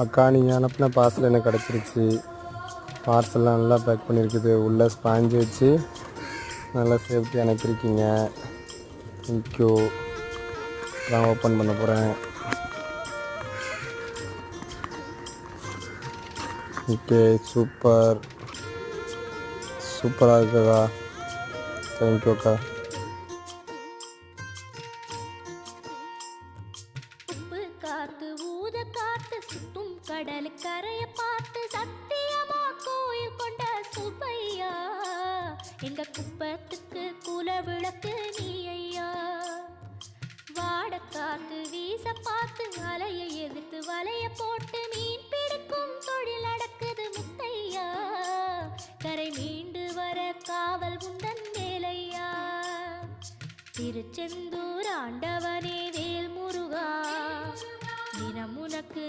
அக்கா நீங்கள் அனுப்பின பார்சல் எனக்கு கிடச்சிருச்சு. பார்சல்லாம் நல்லா பேக் பண்ணியிருக்குது. உள்ளே ஸ்பாஞ்சு வச்சு நல்லா சேஃப்டி அனுப்பியிருக்கீங்க. தேங்க்யூ. நான் ஓப்பன் பண்ண போகிறேன். ஓகே, சூப்பராக இருக்குதா? தேங்க்யூ அக்கா. காத்து ஊத காத்து சுட்டும் கடல் கரைய பார்த்து சத்தியமா கோயில் கொண்ட சுப்பையா, எங்க குப்பத்துக்கு குல விளக்கு நீ ஐயா. வாட காத்து வீச பார்த்து அலையை எதிர்த்து வலைய போட்டு மீன் பிடிக்கும் தொழில் நடக்குது முத்தையா. கரை மீண்டு வர காவல் உந்தன் மேலையா. திருச்செந்தூர் ஆண்ட